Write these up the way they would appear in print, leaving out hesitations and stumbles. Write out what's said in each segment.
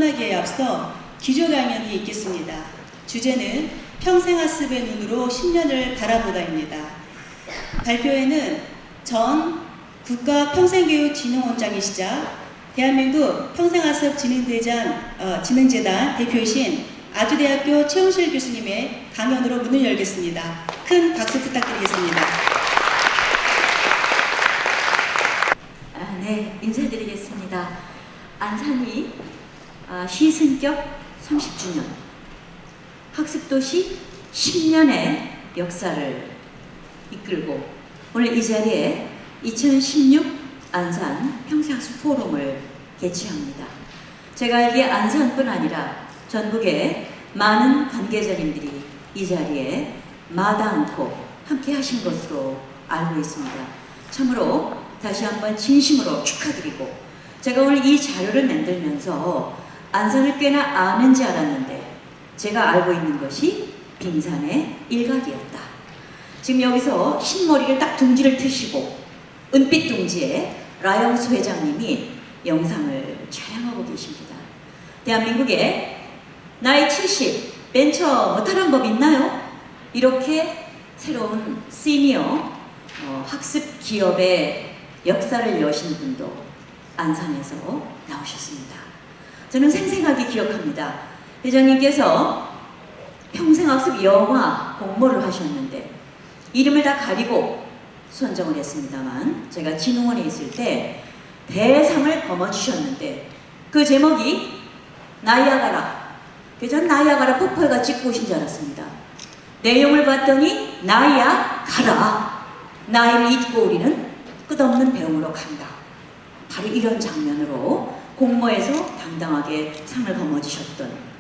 떠나기에 앞서 기조 강연이 있겠습니다. 주제는 평생학습의 눈으로 10년을 바라보다입니다. 발표회는 전 국가평생교육진흥원장이시자 대한민국 평생학습진흥재단 대표이신 아주대학교 최홍실 교수님의 강연으로 문을 열겠습니다. 큰 박수 부탁드리겠습니다. 네, 인사드리겠습니다. 안산이 시승격 30주년, 학습도시 10년의 역사를 이끌고 오늘 이 자리에 2016 안산 평생학습 포럼을 개최합니다. 제가 알기에 안산뿐 아니라 전국의 많은 관계자님들이 이 자리에 마다않고 함께 하신 것으로 알고 있습니다. 참으로 다시 한번 진심으로 축하드리고, 제가 오늘 이 자료를 만들면서 안산을 꽤나 아는지 알았는데 제가 알고 있는 것이 빙산의 일각이었다. 지금 여기서 흰머리를 딱 둥지를 트시고 은빛 둥지에 라영수 회장님이 영상을 촬영하고 계십니다. 대한민국에 나이 70 벤처 못하는 법 있나요? 이렇게 새로운 시니어 학습 기업의 역사를 여신 분도 안산에서 나오셨습니다. 저는 생생하게 기억합니다. 회장님께서 평생학습 영화 공모를 하셨는데 이름을 다 가리고 선정을 했습니다만, 제가 진흥원에 있을 때 대상을 거머쥐셨는데 그 제목이 나이아가라. 전 나이아가라 폭포가 찍고 오신 줄 알았습니다. 내용을 봤더니 나이아가라. 나이를 잊고 우리는 끝없는 배움으로 간다. 바로 이런 장면으로 공모에서 당당하게 상을 거머쥐셨던,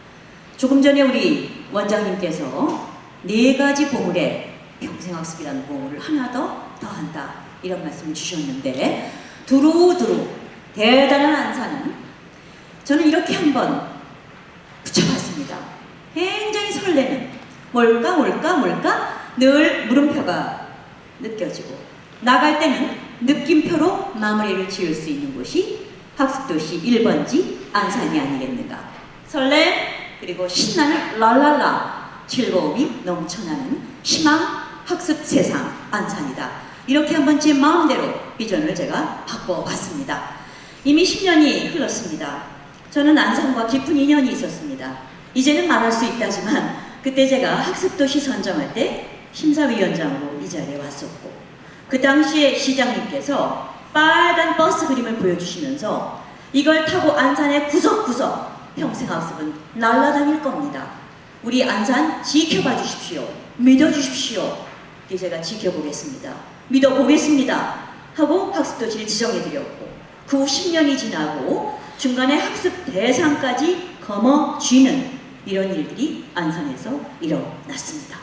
조금 전에 우리 원장님께서 4가지 보물에 평생학습이라는 보물을 하나 더 더한다 이런 말씀을 주셨는데, 두루두루 대단한 안산은 저는 이렇게 한번 붙여봤습니다. 굉장히 설레는 뭘까 늘 물음표가 느껴지고, 나갈 때는 느낌표로 마무리를 지을 수 있는 곳이 학습도시 1번지 안산이 아니겠는가. 설렘 그리고 신나는 랄랄라, 즐거움이 넘쳐나는 희망 학습 세상 안산이다. 이렇게 한번 제 마음대로 비전을 제가 바꿔봤습니다. 이미 10년이 흘렀습니다. 저는 안산과 깊은 인연이 있었습니다. 이제는 말할 수 있다지만 그때 제가 학습도시 선정할 때 심사위원장으로 이 자리에 왔었고, 그 당시에 시장님께서 빨간 버스 그림을 보여주시면서 이걸 타고 안산의 구석구석 평생학습은 날아다닐 겁니다. 우리 안산 지켜봐 주십시오. 믿어주십시오. 제가 지켜보겠습니다. 믿어보겠습니다. 하고 학습도시를 지정해드렸고, 그 후 10년이 지나고 중간에 학습 대상까지 거머쥐는 이런 일들이 안산에서 일어났습니다.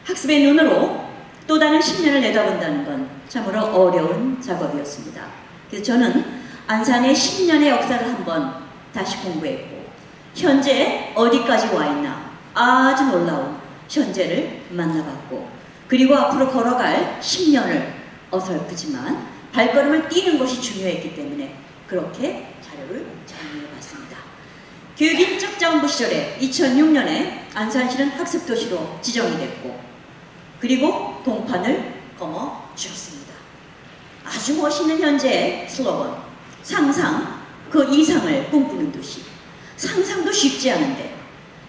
학습의 눈으로 또 다른 10년을 내다본다는 건 참으로 어려운 작업이었습니다. 그래서 저는 안산의 10년의 역사를 한번 다시 공부했고, 현재 어디까지 와 있나 아주 놀라운 현재를 만나봤고, 그리고 앞으로 걸어갈 10년을 어설프지만 발걸음을 띄는 것이 중요했기 때문에 그렇게 자료를 정리해봤습니다. 교육인적자원부 시절에 2006년에 안산시는 학습도시로 지정이 됐고, 그리고 동판을 거머쥐었습니다. 아주 멋있는 현재의 슬로건, 상상 그 이상을 꿈꾸는 도시. 상상도 쉽지 않은데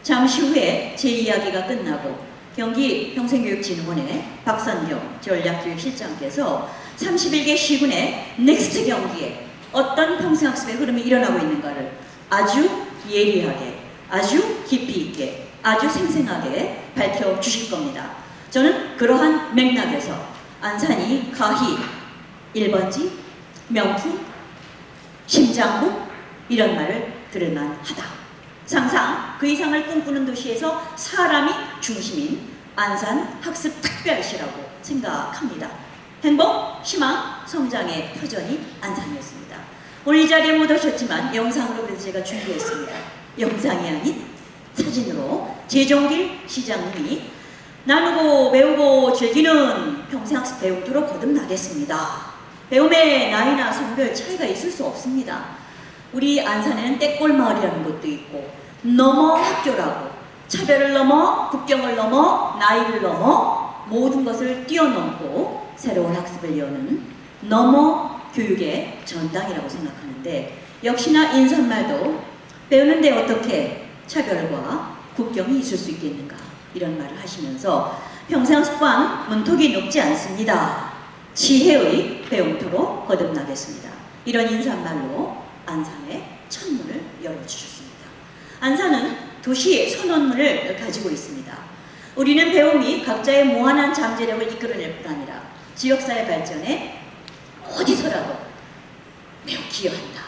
잠시 후에 제 이야기가 끝나고 경기 평생교육진흥원의 박선경 전략교육실장께서 31개 시군의 넥스트 경기에 어떤 평생학습의 흐름이 일어나고 있는가를 아주 예리하게, 아주 깊이 있게, 아주 생생하게 밝혀주실 겁니다. 저는 그러한 맥락에서 안산이 가히 1번지, 명품, 심장부 이런 말을 들을만하다. 상상 그 이상을 꿈꾸는 도시에서 사람이 중심인 안산 학습특별시라고 생각합니다. 행복, 희망, 성장의 표전이 안산이었습니다. 오늘 이 자리에 못 오셨지만 영상으로 그래서 제가 준비했습니다. 영상이 아닌 사진으로 재종길 시장님이 나누고 배우고 즐기는 평생학습 배움토록 거듭나겠습니다. 배움에 나이나 성별 차이가 있을 수 없습니다. 우리 안산에는 떼꼴마을이라는 곳도 있고 넘어 학교라고 차별을 넘어 국경을 넘어 나이를 넘어 모든 것을 뛰어넘고 새로운 학습을 여는 넘어 교육의 전당이라고 생각하는데 역시나 인사말도 배우는데 어떻게 차별과 국경이 있을 수 있겠는가 이런 말을 하시면서 평생습관 문턱이 높지 않습니다. 지혜의 배움터로 거듭나겠습니다. 이런 인사말로 안산의 첫문을 열어주셨습니다. 안산은 도시 선언문을 가지고 있습니다. 우리는 배움이 각자의 무한한 잠재력을 이끌어낼 뿐 아니라 지역사회 발전에 어디서라도 매우 기여한다.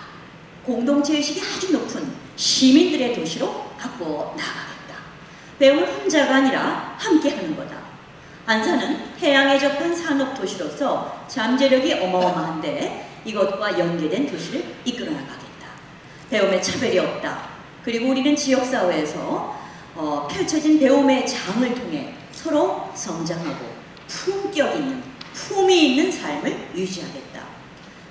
공동체의식이 아주 높은 시민들의 도시로 바꿔 나가겠다. 배움은 혼자가 아니라 함께하는 거다. 안산은 해양에 접한 산업도시로서 잠재력이 어마어마한데 이것과 연계된 도시를 이끌어 나가겠다. 배움에 차별이 없다. 그리고 우리는 지역사회에서 펼쳐진 배움의 장을 통해 서로 성장하고 품격 있는, 품위 있는 삶을 유지하겠다.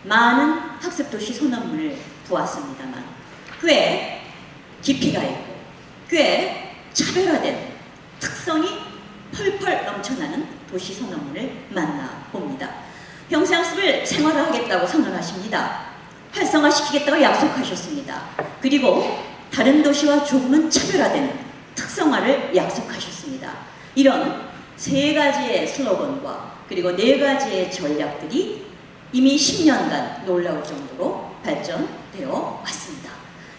많은 학습도시 선언문을 보았습니다만 꽤 깊이가 있고 꽤 차별화된 특성이 펄펄 넘쳐나는 도시 선언문을 만나봅니다. 평생학습을 생활화하겠다고 선언하십니다. 활성화시키겠다고 약속하셨습니다. 그리고 다른 도시와 조금은 차별화되는 특성화를 약속하셨습니다. 이런 세 가지의 슬로건과 그리고 네 가지의 전략들이 이미 10년간 놀라울 정도로 발전되어 왔습니다.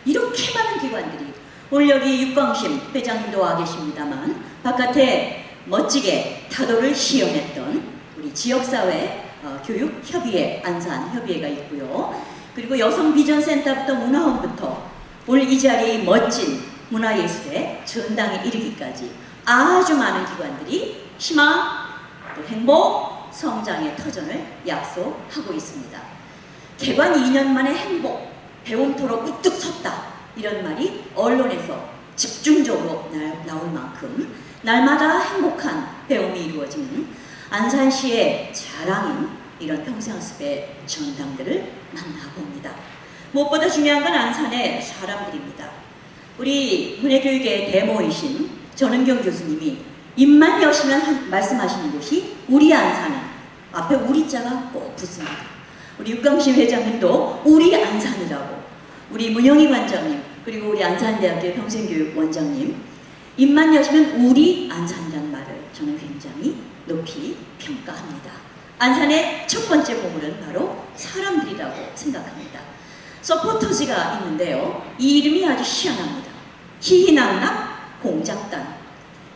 이렇게 많은 기관들이 오늘 여기 육광심 회장님도 와 계십니다만 바깥에 멋지게 타도를 시연했던 우리 지역사회 교육협의회 안산협의회가 있고요. 그리고 여성비전센터부터 문화원부터 오늘 이 자리에 멋진 문화예술의 전당에 이르기까지 아주 많은 기관들이 희망, 또 행복, 성장의 터전을 약속하고 있습니다. 개관 2년 만에 행복, 배움터로 우뚝 섰다 이런 말이 언론에서 집중적으로 나올 만큼 날마다 행복한 배움이 이루어지는 안산시의 자랑인 이런 평생학습의 전당들을 만나봅니다. 무엇보다 중요한 건 안산의 사람들입니다. 우리 문해교육의 대모이신 전은경 교수님이 입만 여시면 말씀하시는 곳이 우리 안산은 앞에 우리자가 꼭 붙습니다. 우리 육광심 회장님도 우리 안산이라고 우리 문영희 관장님 그리고 우리 안산대학교 평생교육원장님 입만 여시면 우리 안산이라는 말을 저는 굉장히 높이 평가합니다. 안산의 첫 번째 보물은 바로 사람들이라고 생각합니다. 서포터즈가 있는데요. 이 이름이 아주 희한합니다. 희희낙낙 공작단.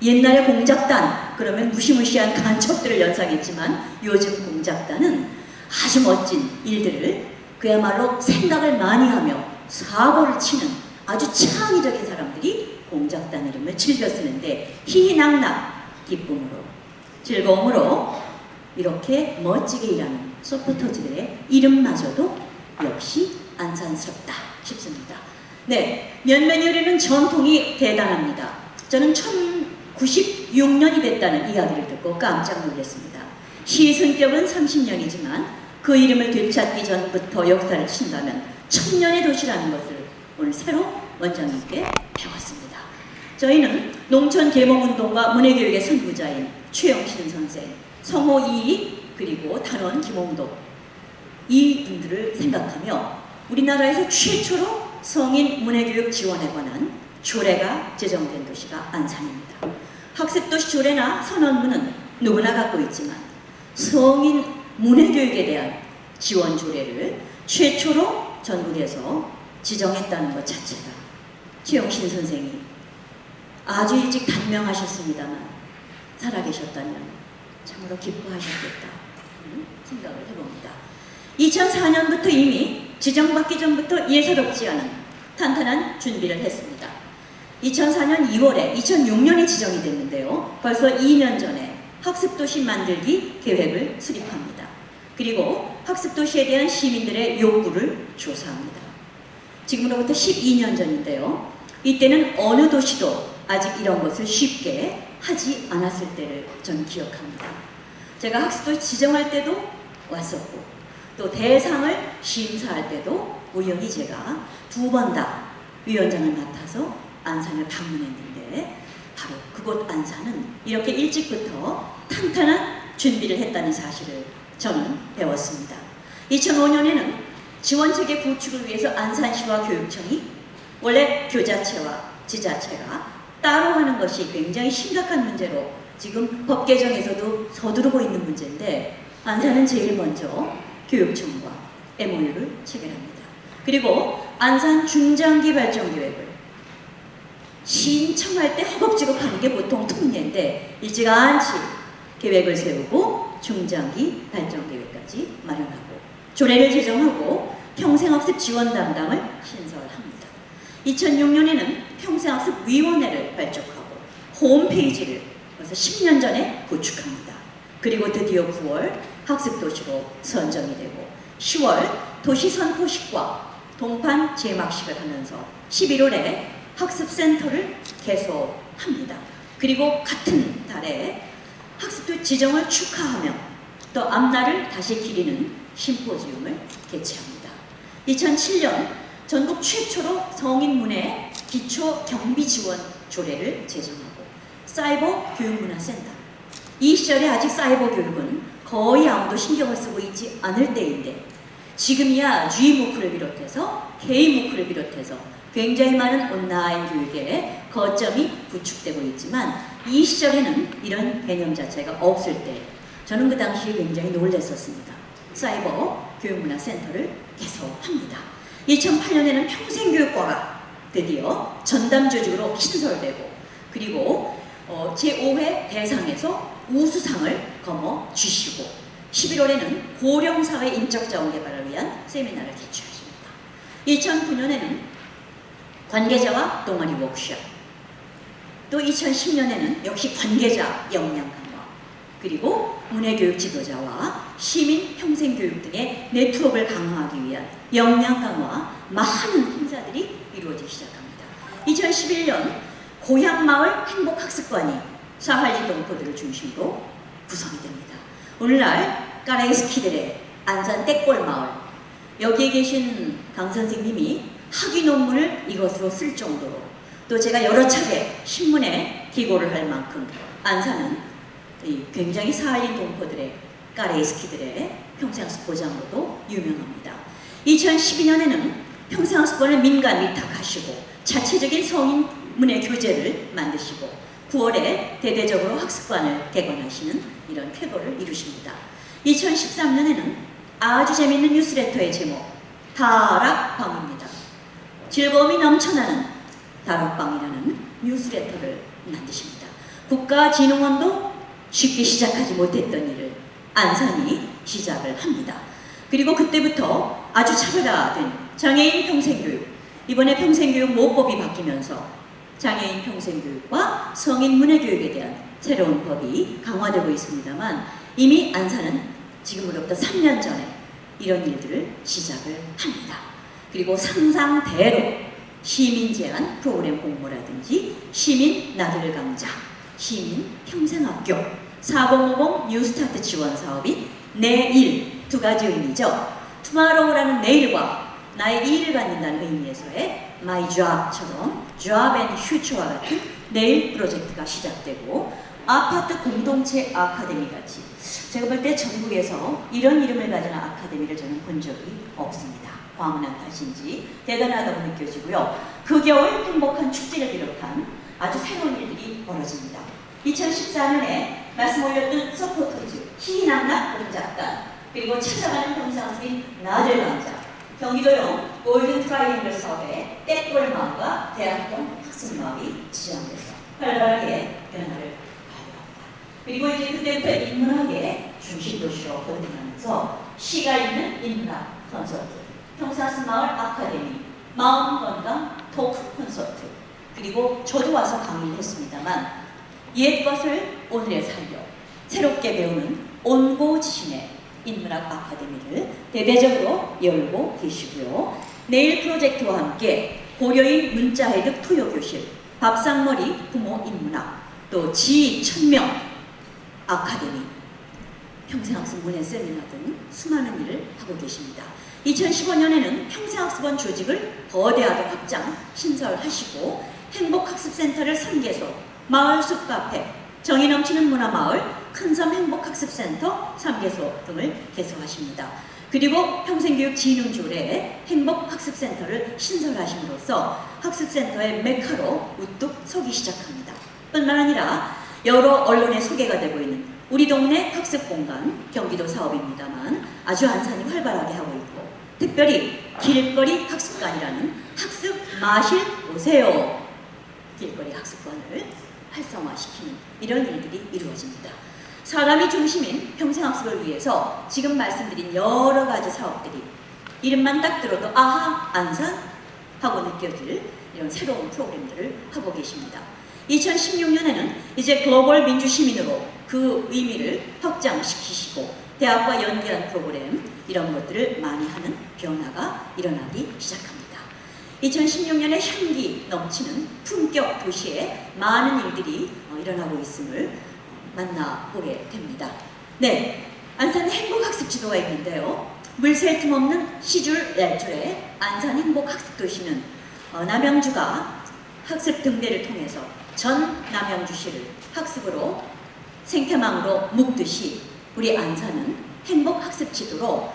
옛날에 공작단 그러면 무시무시한 간첩들을 연상했지만 요즘 공작단은 아주 멋진 일들을 그야말로 생각을 많이 하며 사고를 치는 아주 창의적인 사람들이 공작단 이름을 즐겨 쓰는데 희희낙낙 기쁨으로 즐거움으로 이렇게 멋지게 일하는 서포터즈들의 이름마저도 역시 안산스럽다 싶습니다. 네, 면면 요리는 전통이 대단합니다. 저는 1096년이 됐다는 이야기를 듣고 깜짝 놀랐습니다. 시승격은 30년이지만 그 이름을 되찾기 전부터 역사를 친다면 1000년의 도시라는 것을 오늘 새로 원장님께 배웠습니다. 저희는 농촌개몽운동과 문해교육의 선구자인 최영신 선생, 성호 이익 그리고 단원 김홍덕 이 분들을 생각하며 우리나라에서 최초로 성인 문해교육 지원에 관한 조례가 제정된 도시가 안산입니다. 학습도시 조례나 선언문은 누구나 갖고 있지만 성인 문해교육에 대한 지원 조례를 최초로 전국에서 지정했다는 것 자체가 최영신 선생이 아주 일찍 단명하셨습니다만 살아계셨다면 참으로 기뻐하셨겠다 생각을 해봅니다. 2004년부터 이미 지정받기 전부터 예사롭지 않은 탄탄한 준비를 했습니다. 2004년 2월에 2006년에 지정이 됐는데요. 벌써 2년 전에 학습도시 만들기 계획을 수립합니다. 그리고 학습도시에 대한 시민들의 욕구를 조사합니다. 지금으로부터 12년 전인데요. 이때는 어느 도시도 아직 이런 것을 쉽게 하지 않았을 때를 저는 기억합니다. 제가 학습도시 지정할 때도 왔었고 또 대상을 심사할 때도 우연히 제가 2번 다 위원장을 맡아서 안산을 방문했는데 바로 그곳 안산은 이렇게 일찍부터 탄탄한 준비를 했다는 사실을 저는 배웠습니다. 2005년에는 지원체계 구축을 위해서 안산시와 교육청이 원래 교자체와 지자체가 따로 하는 것이 굉장히 심각한 문제로 지금 법 개정에서도 서두르고 있는 문제인데 안산은 제일 먼저 교육청과 MOU를 체결합니다. 그리고 안산 중장기 발전 계획을 신청할 때 허겁지겁 하는 게 보통 통례인데 일찌감치 계획을 세우고 중장기 발전 계획까지 마련하고 조례를 제정하고 평생학습 지원 담당을 신설합니다. 2006년에는 평생학습위원회를 발족하고 홈페이지를 벌써 10년 전에 구축합니다. 그리고 드디어 9월 학습도시로 선정이 되고 10월 도시선포식과 동판 제막식을 하면서 11월에 학습센터를 개소합니다. 그리고 같은 달에 학습도 지정을 축하하며 또 앞날을 다시 기리는 심포지움을 개최합니다. 2007년 전국 최초로 성인문예 기초 경비 지원 조례를 제정하고 사이버 교육문화센터. 이 시절에 아직 사이버 교육은 거의 아무도 신경을 쓰고 있지 않을 때인데 지금이야 G무크를 비롯해서 K무크를 비롯해서 굉장히 많은 온라인 교육의 거점이 구축되고 있지만 이 시절에는 이런 개념 자체가 없을 때 저는 그 당시에 굉장히 놀랐었습니다. 사이버 교육문화센터를 개소합니다. 2008년에는 평생교육과가 드디어 전담 조직으로 신설되고 그리고 제5회 대상에서 우수상을 거머쥐시고 11월에는 고령사회 인적자원 개발을 위한 세미나를 개최하십니다. 2009년에는 관계자와 동아리 워크숍, 또 2010년에는 역시 관계자 역량 강화, 그리고 문예교육 지도자와 시민 평생교육 등의 네트워크를 강화하기 위한 역량 강화 많은 행사들이 이루어지기 시작합니다. 2011년 고향마을 행복학습관이 사할리 동포들을 중심으로 구성이 됩니다. 오늘날 까레이스키들의 안산 떼꼴마을, 여기에 계신 강 선생님이 학위 논문을 이것으로 쓸 정도로 또 제가 여러 차례 신문에 기고를 할 만큼 안산은 굉장히 사할린 동포들의 까레이스키들의 평생학습 보장으로도 유명합니다. 2012년에는 평생학습관을 민간 위탁하시고 자체적인 성인 문예 교재를 만드시고 9월에 대대적으로 학습관을 개관하시는 이런 쾌거를 이루십니다. 2013년에는 아주 재미있는 뉴스레터의 제목 다락방입니다. 즐거움이 넘쳐나는 다락방이라는 뉴스레터를 만드십니다. 국가진흥원도 쉽게 시작하지 못했던 일을 안산이 시작을 합니다. 그리고 그때부터 아주 차별화된 장애인 평생교육, 이번에 평생교육 모법이 바뀌면서 장애인 평생교육과 성인 문예교육에 대한 새로운 법이 강화되고 있습니다만 이미 안산은 지금으로부터 3년 전에 이런 일들을 시작을 합니다. 그리고 상상대로 시민 제한 프로그램 공모라든지 시민 나들 강좌, 시민 평생학교, 4050 뉴스타트 지원 사업이 내일 두 가지 의미죠. 투마로우라는 내일과 나의 일을 갖는다는 의미에서의 My Job처럼 Job and Future와 같은 내일 프로젝트가 시작되고 아파트 공동체 아카데미 같이 제가 볼 때 전국에서 이런 이름을 가진 아카데미를 저는 본 적이 없습니다. 과문한 탓인지 대단하다고 느껴지고요. 그 겨울 행복한 축제를 비롯한 아주 새로운 일들이 벌어집니다. 2014년에 말씀 올렸던 서포터즈, 희남락 공작단, 그리고 찾아가는 평상수인 나들 강좌, 경기도용 골든 트라이앵글 사업의 떼꼴마을과 대학동 학습마을이 지정돼서 활발하게 변화를 가져갑니다. 그리고 이제 그때부터 인문학의 중심도시로 거듭나면서 시가 있는 인문학 콘서트, 평상수마을 아카데미, 마음건강 토크 콘서트, 그리고 저도 와서 강의를 했습니다만 옛 것을 오늘에 살려 새롭게 배우는 온고지신의 인문학 아카데미를 대대적으로 열고 계시고요. 내일 프로젝트와 함께 고려인 문자해득 토요교실, 밥상머리 부모 인문학, 또 지1000명 아카데미, 평생학습 문예 세미나 등 수많은 일을 하고 계십니다. 2015년에는 평생학습원 조직을 거대하게 확장, 신설하시고 행복학습센터를 3개소, 마을숲 카페, 정이 넘치는 문화마을, 큰섬 행복학습센터 3개소 등을 개소하십니다. 그리고 평생교육진흥조례에 행복학습센터를 신설하심으로써 학습센터의 메카로 우뚝 서기 시작합니다. 뿐만 아니라 여러 언론에 소개가 되고 있는 우리 동네 학습공간, 경기도 사업입니다만 아주 안산이 활발하게 하고 있고, 특별히 길거리 학습관이라는 학습 마실 오세요 길거리 학습관을 활성화시키는 이런 일들이 이루어집니다. 사람이 중심인 평생학습을 위해서 지금 말씀드린 여러 가지 사업들이 이름만 딱 들어도 아하 안산 하고 느껴질 이런 새로운 프로그램들을 하고 계십니다. 2016년에는 이제 글로벌 민주시민으로 그 의미를 확장시키시고 대학과 연계한 프로그램 이런 것들을 많이 하는 변화가 일어나기 시작합니다. 2016년에 향기 넘치는 품격 도시에 많은 일들이 일어나고 있음을 만나보게 됩니다. 네, 안산 행복학습 지도가 있는데요. 물샐 틈 없는 시줄 낼줄의 안산 행복학습도시는 남양주가 학습 등대를 통해서 전 남양주시를 학습으로 생태망으로 묶듯이 우리 안산은 행복학습 지도로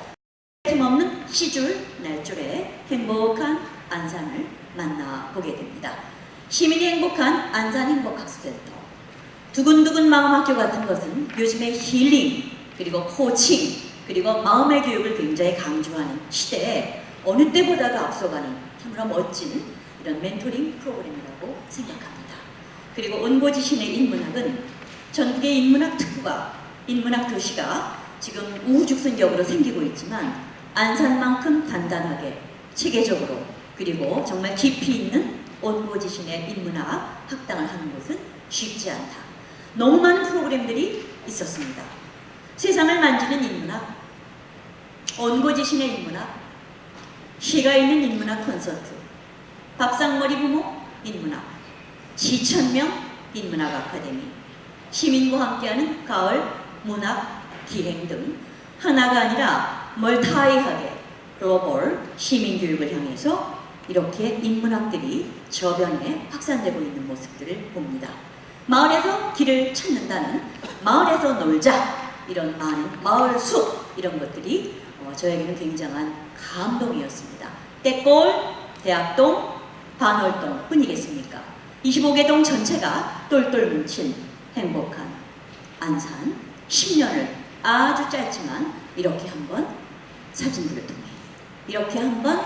틈 없는 시줄 낼줄의 행복한 안산을 만나보게 됩니다. 시민이 행복한 안산 행복학습센터, 두근두근 마음학교 같은 것은 요즘의 힐링, 그리고 코칭, 그리고 마음의 교육을 굉장히 강조하는 시대에 어느 때보다도 앞서가는 참으로 멋진 이런 멘토링 프로그램이라고 생각합니다. 그리고 온고지신의 인문학은 전국의 인문학 특구가, 인문학 도시가 지금 우후죽순격으로 생기고 있지만 안산만큼 단단하게, 체계적으로, 그리고 정말 깊이 있는 온고지신의 인문학 학당을 하는 곳은 쉽지 않다. 너무 많은 프로그램들이 있었습니다. 세상을 만지는 인문학, 온고지신의 인문학, 시가 있는 인문학 콘서트, 밥상머리 부모 인문학, 지천명 인문학 아카데미, 시민과 함께하는 가을 문학 기행 등 하나가 아니라 멀타이하게 글로벌 시민교육을 향해서 이렇게 인문학들이 저변에 확산되고 있는 모습들을 봅니다. 마을에서 길을 찾는다는, 마을에서 놀자, 이런 많은 마을 숲 이런 것들이 저에게는 굉장한 감동이었습니다. 떼골, 대학동, 반월동 뿐이겠습니까? 25개 동 전체가 똘똘 뭉친 행복한 안산 10년을 아주 짧지만 이렇게 한번 사진들을 통해, 이렇게 한번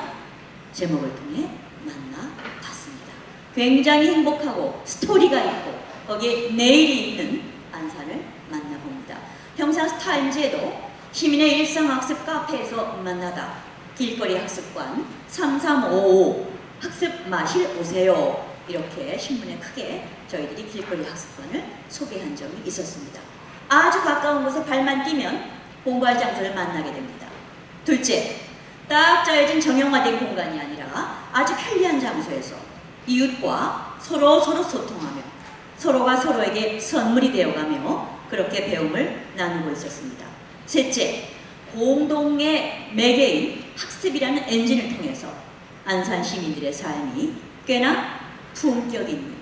제목을 통해 만나봤습니다. 굉장히 행복하고 스토리가 있고 거기에 내일이 있는 안산을 만나봅니다. 평상타임즈에도 시민의 일상학습 카페에서 만나다, 길거리 학습관 3355 학습 마실 오세요, 이렇게 신문에 크게 저희들이 길거리 학습관을 소개한 점이 있었습니다. 아주 가까운 곳에 발만 뛰면 공부할 장소를 만나게 됩니다. 둘째, 딱 짜여진 정형화된 공간이 아니라 아주 편리한 장소에서 이웃과 서로 소통하며 서로가 서로에게 선물이 되어가며 그렇게 배움을 나누고 있었습니다. 셋째, 공동의 매개인 학습이라는 엔진을 통해서 안산 시민들의 삶이 꽤나 품격 있는,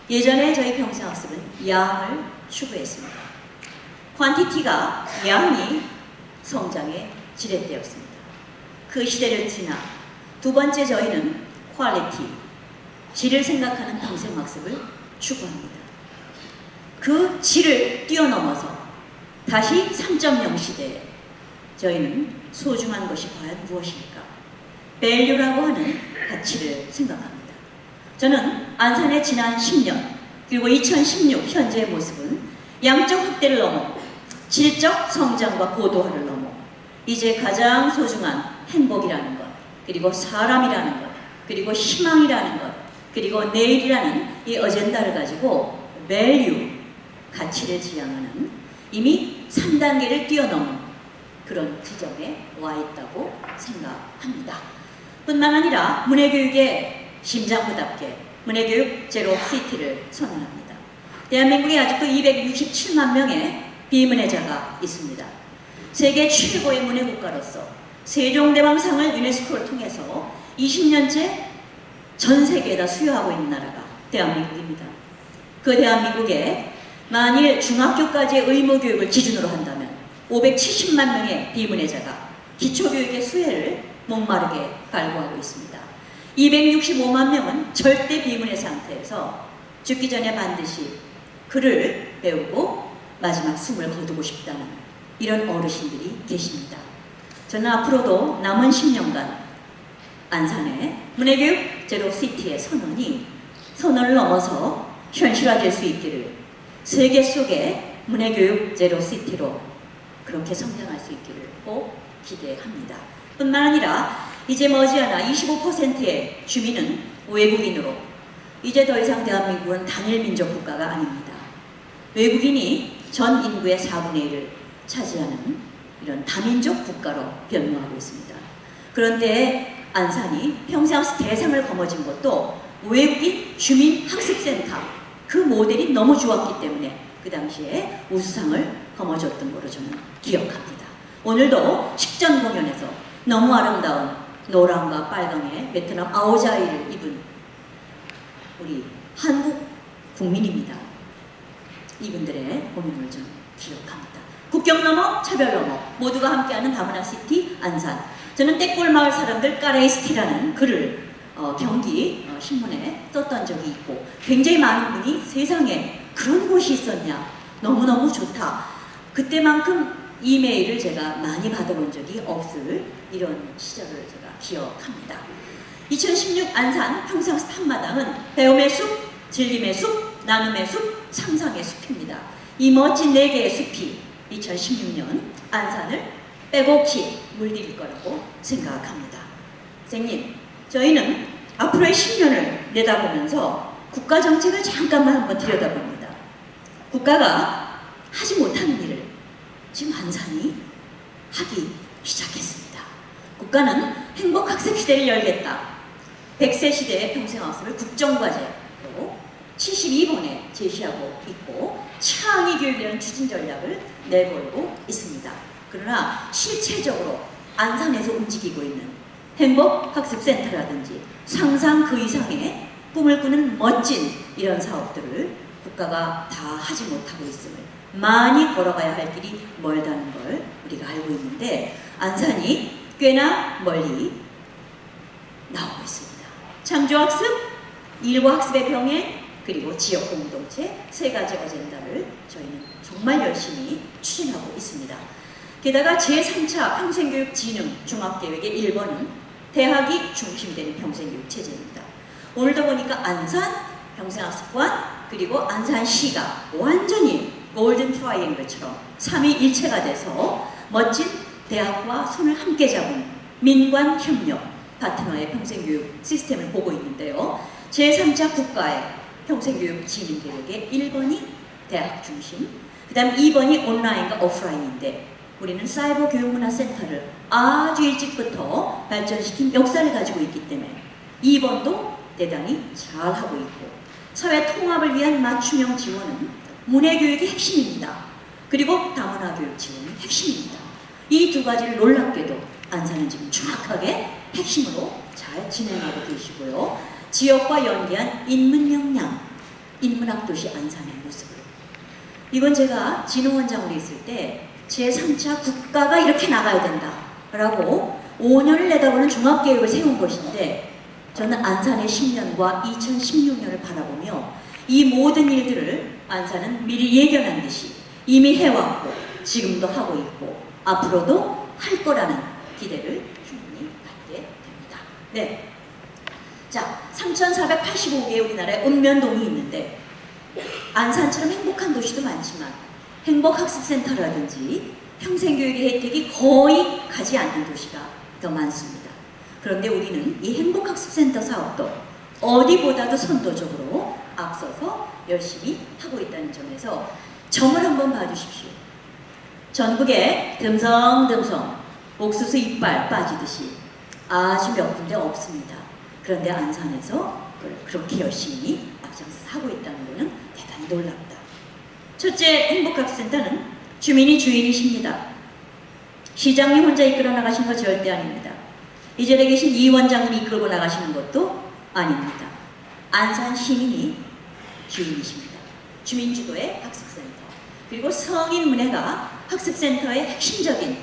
예전에 저희 평생학습은 양을 추구했습니다. 퀀티티가 양이 성장에 지렛대였습니다. 그 시대를 지나 두 번째 저희는 퀄리티, 질을 생각하는 평생학습을 추구합니다. 그 질을 뛰어넘어서 다시 3.0 시대에 저희는 소중한 것이 과연 무엇일까? 밸류라고 하는 가치를 생각합니다. 저는 안산의 지난 10년 그리고 2016 현재의 모습은 양적 확대를 넘어 질적 성장과 고도화를 넘어 이제 가장 소중한 행복이라는 것, 그리고 사람이라는 것, 그리고 희망이라는 것, 그리고 내일이라는 이 어젠다를 가지고 밸류, 가치를 지향하는 이미 3단계를 뛰어넘은 그런 지점에 와 있다고 생각합니다. 뿐만 아니라 문해교육의 심장부답게 문해교육 제로시티를 선언합니다. 대한민국에 아직도 267만 명의 비문해자가 있습니다. 세계 최고의 문해국가로서 세종대왕상을 유네스코를 통해서 20년째 전 세계에다 수여하고 있는 나라가 대한민국입니다. 그 대한민국에 만일 중학교까지의 의무교육을 기준으로 한다면 570만 명의 비문해자가 기초교육의 수혜를 목마르게 갈구하고 있습니다. 265만 명은 절대 비문의 상태에서 죽기 전에 반드시 글을 배우고 마지막 숨을 거두고 싶다는 이런 어르신들이 계십니다. 저는 앞으로도 남은 10년간 안산의 문해교육 제로시티의 선언을 넘어서 현실화될 수 있기를, 세계 속의 문해교육 제로시티로 그렇게 성장할 수 있기를 꼭 기대합니다. 뿐만 아니라 이제 머지않아 25%의 주민은 외국인으로, 이제 더 이상 대한민국은 단일 민족 국가가 아닙니다. 외국인이 전 인구의 4분의 1을 차지하는 이런 다민족 국가로 변모하고 있습니다. 그런데 안산이 평생학습 대상을 거머쥔 것도 외국인 주민학습센터 그 모델이 너무 좋았기 때문에 그 당시에 우수상을 거머쥐었던 거로 저는 기억합니다. 오늘도 식전 공연에서 너무 아름다운 노랑과 빨강의 베트남 아오자이를 입은 우리 한국 국민입니다. 이분들의 공연을 좀 기억합니다. 국경 넘어 차별 넘어 모두가 함께하는 다문화 시티 안산. 저는 떼골 마을 사람들 까레이스티라는 글을 경기 신문에 썼던 적이 있고, 굉장히 많은 분이 세상에 그런 곳이 있었냐, 너무너무 좋다. 그때만큼 이메일을 제가 많이 받아본 적이 없을 이런 시절을 제가 기억합니다. 2016 안산 평생학습 한마당은 배움의 숲, 즐김의 숲, 나눔의 숲, 상상의 숲입니다. 이 멋진 4개의 숲이 2016년 안산을 빼곡히 물들일 거라고 생각합니다. 선생님, 저희는 앞으로의 10년을 내다보면서 국가 정책을 잠깐만 한번 들여다봅니다. 국가가 하지 못하는 일을 지금 안산이 하기 시작했습니다. 국가는 행복학습 시대를 열겠다. 100세 시대의 평생학습을 국정과제로 72번에 제시하고 있고, 창의교육이라는 추진 전략을 내걸고 있습니다. 그러나 실체적으로 안산에서 움직이고 있는 행복학습센터라든지 상상 그 이상의 꿈을 꾸는 멋진 이런 사업들을 국가가 다 하지 못하고 있음을, 많이 걸어가야 할 길이 멀다는 걸 우리가 알고 있는데, 안산이 꽤나 멀리 나오고 있습니다. 창조학습, 일과학습의 병행, 그리고 지역 공동체 3가지 어젠다를 저희는 정말 열심히 추진하고 있습니다. 게다가 제3차 평생교육 진흥 종합계획의 1번은 대학이 중심이 되는 평생교육 체제입니다. 오늘도 보니까 안산 평생학습관 그리고 안산시가 완전히 골든 트라이앵글처럼 3위일체가 돼서 멋진 대학과 손을 함께 잡은 민관협력 파트너의 평생교육 시스템을 보고 있는데요. 제3차 국가의 평생교육 진흥계획의 1번이 대학 중심, 그 다음 2번이 온라인과 오프라인인데, 우리는 사이버 교육문화센터를 아주 일찍부터 발전시킨 역사를 가지고 있기 때문에 2번도 대단히 잘하고 있고, 사회 통합을 위한 맞춤형 지원은 문해교육이 핵심입니다. 그리고 다문화교육 지원이 핵심입니다. 이 2가지를 놀랍게도 안산은 지금 정확하게 핵심으로 잘 진행하고 계시고요. 지역과 연계한 인문역량, 인문학도시 안산의 모습을, 이건 제가 진흥원장으로 있을 때 제3차 국가가 이렇게 나가야 된다라고 5년을 내다보는 종합계획을 세운 것인데, 저는 안산의 10년과 2016년을 바라보며 이 모든 일들을 안산은 미리 예견한 듯이 이미 해왔고 지금도 하고 있고 앞으로도 할 거라는 기대를 충분히 갖게 됩니다. 네. 자, 3,485개의 우리나라의 읍면동이 있는데, 안산처럼 행복한 도시도 많지만 행복학습센터라든지 평생교육의 혜택이 거의 가지 않는 도시가 더 많습니다. 그런데 우리는 이 행복학습센터 사업도 어디보다도 선도적으로 앞서서 열심히 하고 있다는 점에서 점을 한번 봐주십시오. 전국에 듬성듬성 옥수수 이빨 빠지듯이 아주 몇 군데 없습니다. 그런데 안산에서 그걸 그렇게 열심히 앞장서서 하고 있다는 것은 대단히 놀랍다. 첫째, 행복학습센터는 주민이 주인이십니다. 시장님 혼자 이끌어 나가신 거 절대 아닙니다. 이 자리에 계신 이 원장님이 이끌고 나가시는 것도 아닙니다. 안산 시민이 주인이십니다. 주민주도의 학습센터, 그리고 성인문예가 학습센터의 핵심적인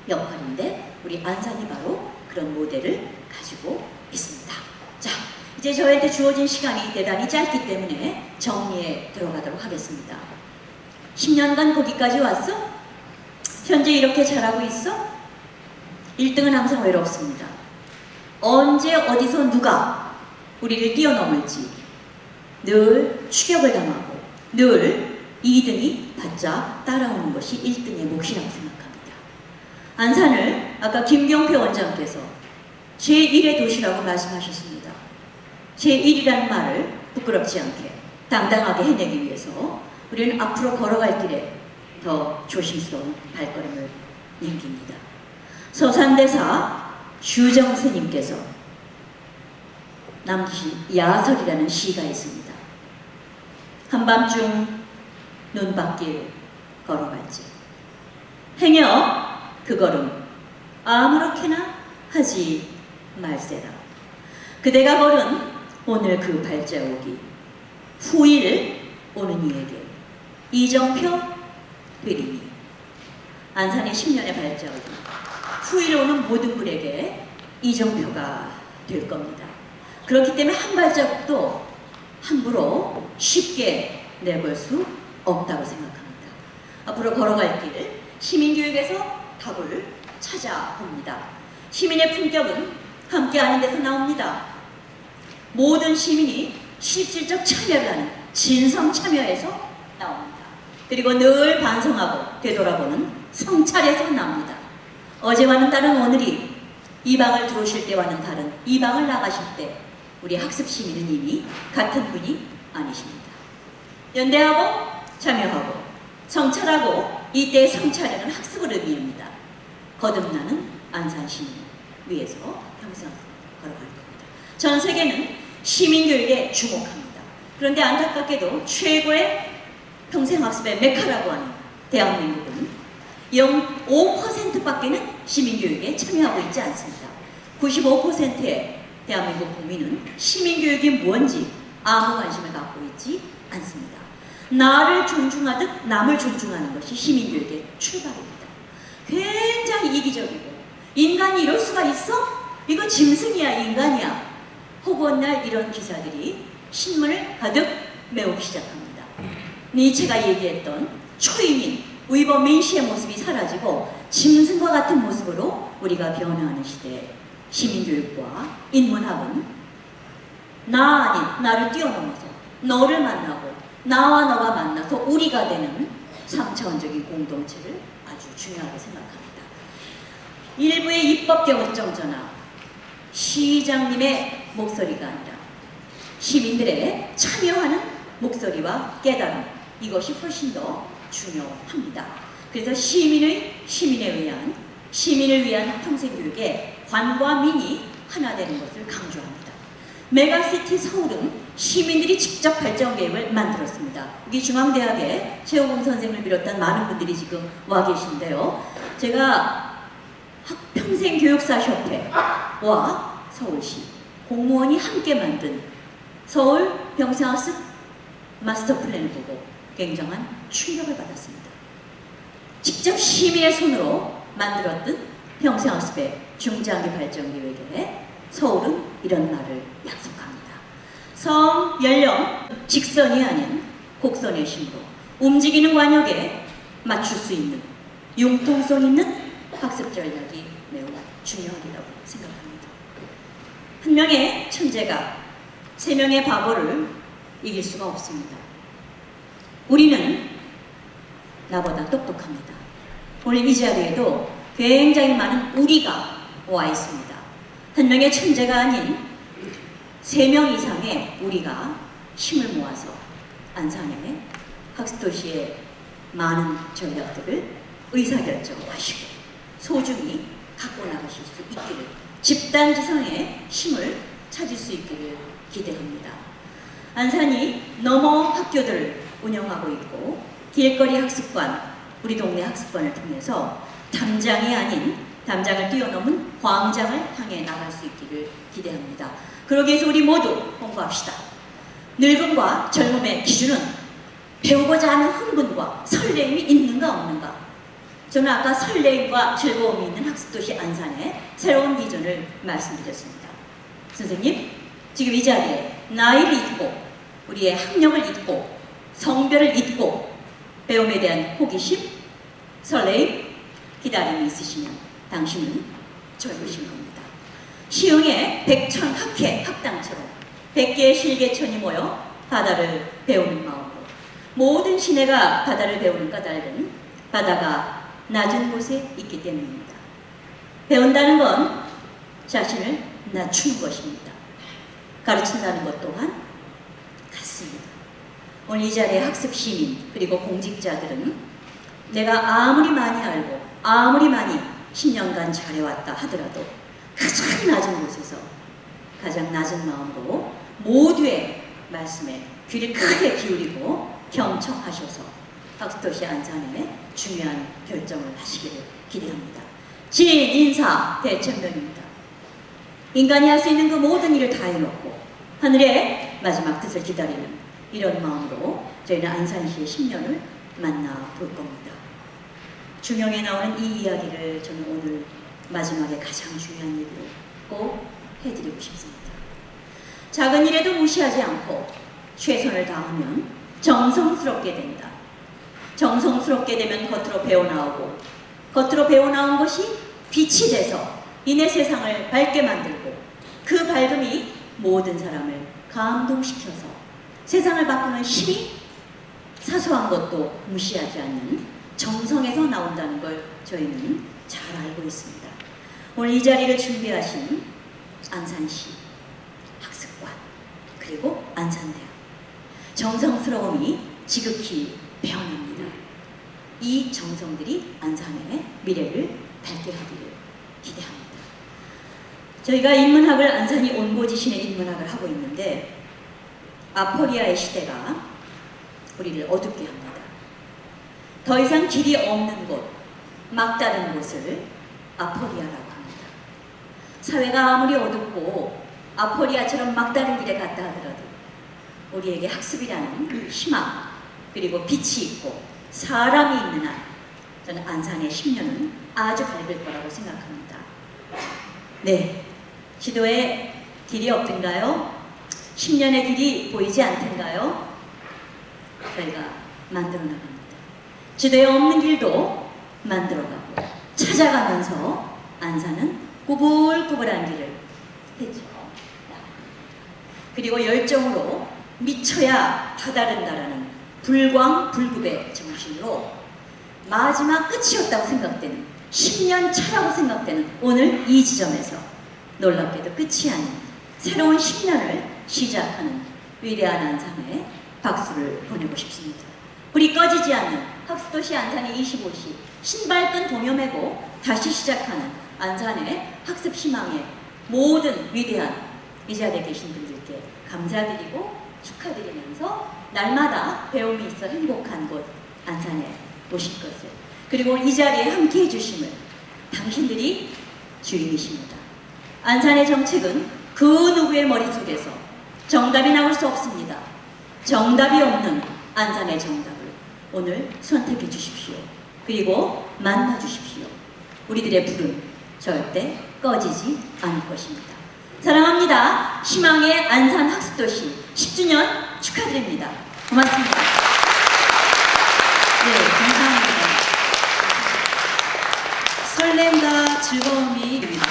역할인데 우리 안산이 바로 그런 모델을 가지고 있습니다. 자, 이제 저한테 주어진 시간이 대단히 짧기 때문에 정리에 들어가도록 하겠습니다. 10년간 거기까지 왔어? 현재 이렇게 잘하고 있어? 1등은 항상 외롭습니다. 언제 어디서 누가 우리를 뛰어넘을지 늘 추격을 당하고 늘 2등이 바짝 따라오는 것이 1등의 몫이라고 생각합니다. 안산을 아까 김경표 원장께서 제1의 도시라고 말씀하셨습니다. 제1이라는 말을 부끄럽지 않게 당당하게 해내기 위해서 우리는 앞으로 걸어갈 길에 더 조심스러운 발걸음을 남깁니다. 서산대사 슈정 스님께서 남기신 야설이라는 시가 있습니다. 한밤중 눈밖길 걸어갈지 행여 그 걸음 아무렇게나 하지 말세라. 그대가 걸은 오늘 그 발자국이 후일 오는 이에게 이정표 그림이 안산의 10년의 발자국이 후일 오는 모든 분에게 이정표가 될 겁니다. 그렇기 때문에 한 발자국도 함부로 쉽게 내볼 수 없다고 생각합니다. 앞으로 걸어갈 길 시민교육에서 답을 찾아봅니다. 시민의 품격은 함께하는 데서 나옵니다. 모든 시민이 실질적 참여를 하는 진성 참여에서 나옵니다. 그리고 늘 반성하고 되돌아보는 성찰에서 나옵니다. 어제와는 다른 오늘이 이 방을 들어오실 때와는 다른 이 방을 나가실 때 우리 학습 시민은 이미 같은 분이 아니십니다. 연대하고 참여하고 성찰하고 이때의 성찰에는 학습을 의미합니다. 거듭나는 안산 시민 위해서 평생 걸어갈 겁니다. 전 세계는 시민교육에 주목합니다. 그런데 안타깝게도 최고의 평생학습의 메카라고 하는 대한민국은 0.5%밖에는 시민교육에 참여하고 있지 않습니다. 95%의 대한민국 국민은 시민교육이 뭔지 아무 관심을 갖고 있지 않습니다. 나를 존중하듯 남을 존중하는 것이 시민교육의 출발입니다. 굉장히 이기적이고 인간이 이럴 수가 있어? 이거 짐승이야 인간이야? 허구한 날 이런 기사들이 신문을 가득 메우기 시작합니다. 니체가 얘기했던 초인인 위버 민시의 모습이 사라지고 짐승과 같은 모습으로 우리가 변화하는 시대에 시민교육과 인문학은 나 아닌 나를 뛰어넘어서 너를 만나고 나와 너가 만나서 우리가 되는 3차원적인 공동체를 아주 중요하게 생각합니다. 일부의 입법결정전화 시장님의 목소리가 아니라 시민들의 참여하는 목소리와 깨달음, 이것이 훨씬 더 중요합니다. 그래서 시민을 위한 평생교육에 관과 민이 하나 되는 것을 강조합니다. 메가시티 서울은 시민들이 직접 발전 계획을 만들었습니다. 여기 중앙대학에 최호봉 선생을 비롯한 많은 분들이 지금 와 계신데요. 제가 평생교육사협회와 서울시 공무원이 함께 만든 서울 평생학습 마스터 플랜을 보고 굉장한 충격을 받았습니다. 직접 시민의 손으로 만들었던 평생학습의 중장기 발전 계획에 서울은 이런 말을 약속합니다. 성, 연령, 직선이 아닌 곡선의 심으로 움직이는 관역에 맞출 수 있는 융통성 있는 학습 전략이 매우 중요하다고 생각합니다. 한 명의 천재가 세 명의 바보를 이길 수가 없습니다. 우리는 나보다 똑똑합니다. 오늘 이 자리에도 굉장히 많은 우리가 와 있습니다. 한 명의 천재가 아닌 3명 이상의 우리가 힘을 모아서 안산의 학습도시의 많은 전략들을 의사결정하시고 소중히 갖고 나가실 수 있기를, 집단지성의 힘을 찾을 수 있기를 기대합니다. 안산이 넘어 학교들을 운영하고 있고 길거리 학습관, 우리 동네 학습관을 통해서 담장이 아닌 담장을 뛰어넘은 광장을 향해 나갈 수 있기를 기대합니다. 그러기 위해서 우리 모두 공부합시다. 늙음과 젊음의 기준은 배우고자 하는 흥분과 설레임이 있는가 없는가. 저는 아까 설레임과 즐거움이 있는 학습도시 안산의 새로운 비전을 말씀드렸습니다. 선생님, 지금 이 자리에 나이를 잊고 우리의 학력을 잊고 성별을 잊고 배움에 대한 호기심, 설레임, 기다림이 있으시면 당신은 젊으신 겁니다. 시흥의 백천학회 학당처럼 100개의 실개천이 모여 바다를 배우는 마음으로 모든 시내가 바다를 배우는 까닭은 바다가 낮은 곳에 있기 때문입니다. 배운다는 건 자신을 낮추는 것입니다. 가르친다는 것 또한 같습니다. 오늘 이 자리의 학습 시민 그리고 공직자들은 내가 아무리 많이 알고 아무리 많이 10년간 잘해왔다 하더라도 가장 낮은 곳에서 가장 낮은 마음으로 모두의 말씀에 귀를 크게 기울이고 경청하셔서 학습도시 안산의 중요한 결정을 하시기를 기대합니다. 진인사 대천명입니다. 인간이 할 수 있는 그 모든 일을 다 해놓고 하늘의 마지막 뜻을 기다리는 이런 마음으로 저희는 안산시의 10년을 만나볼 겁니다. 중형에 나오는 이 이야기를 저는 오늘 마지막에 가장 중요한 얘기를 꼭 해드리고 싶습니다. 작은 일에도 무시하지 않고 최선을 다하면 정성스럽게 된다. 정성스럽게 되면 겉으로 배어나오고 겉으로 배어나온 것이 빛이 돼서 이내 세상을 밝게 만들고 그 밝음이 모든 사람을 감동시켜서 세상을 바꾸는 힘이 사소한 것도 무시하지 않는 정성에서 나온다는 걸 저희는 잘 알고 있습니다. 오늘 이 자리를 준비하신 안산시 학습관 그리고 안산대학 정성스러움이 지극히 배어납니다. 이 정성들이 안산의 미래를 밝게 하기를 기대합니다. 저희가 인문학을 안산이 온고지신의 인문학을 하고 있는데 아포리아의 시대가 우리를 어둡게 합니다. 더 이상 길이 없는 곳, 막다른 곳을 아포리아라고 합니다. 사회가 아무리 어둡고 아포리아처럼 막다른 길에 갔다 하더라도 우리에게 학습이라는 희망 그리고 빛이 있고 사람이 있는 한 저는 안산의 10년은 아주 밝을 거라고 생각합니다. 네, 지도에 길이 없던가요? 10년의 길이 보이지 않던가요? 저희가 만들어 나갑니다. 지도에 없는 길도 만들어가고 찾아가면서 안산은 꾸불꾸불한 길을 했죠. 그리고 열정으로 미쳐야 다다른다라는 불광불급의 정신으로 마지막 끝이었다고 생각되는 10년 차라고 생각되는 오늘 이 지점에서 놀랍게도 끝이 아닌 새로운 10년을 시작하는 위대한 안산에 박수를 보내고 싶습니다. 불이 꺼지지 않는 학습도시 안산의 25시 신발끈 동여매고 다시 시작하는 안산의 학습 희망의 모든 위대한 이 자리에 계신 분들께 감사드리고 축하드리면서 날마다 배움이 있어 행복한 곳 안산에 오실 것을 그리고 이 자리에 함께 해주심을 당신들이 주인이십니다. 안산의 정책은 그 누구의 머릿속에서 정답이 나올 수 없습니다. 정답이 없는 안산의 정답을 오늘 선택해 주십시오. 그리고 만나 주십시오. 우리들의 불은 절대 꺼지지 않을 것입니다. 사랑합니다. 희망의 안산 학습도시 10주년 축하드립니다. 고맙습니다. 네, 감사합니다. 설렘과 즐거움이 됩니다.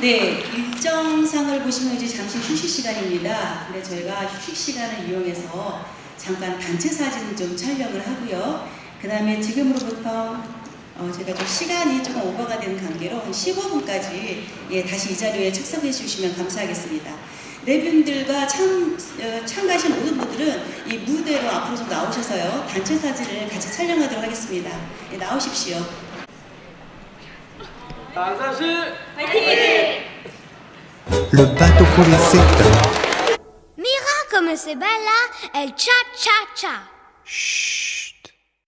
네, 일정상을 보시면 이제 잠시 휴식 시간입니다. 근데 저희가 휴식 시간을 이용해서 잠깐 단체 사진 좀 촬영을 하고요. 그 다음에 지금으로부터 제가 좀 시간이 조금 오버가 되는 관계로 한 15분까지 다시 이 자리에 착석해 주시면 감사하겠습니다. 네 분들과 참가하신 모든 분들은 이 무대로 앞으로 좀 나오셔서요. 단체 사진을 같이 촬영하도록 하겠습니다. 네, 나오십시오. 안산시 화이팅! Le bateau pour les secteurs. Miracle come se bella è il cha cha cha. Shh.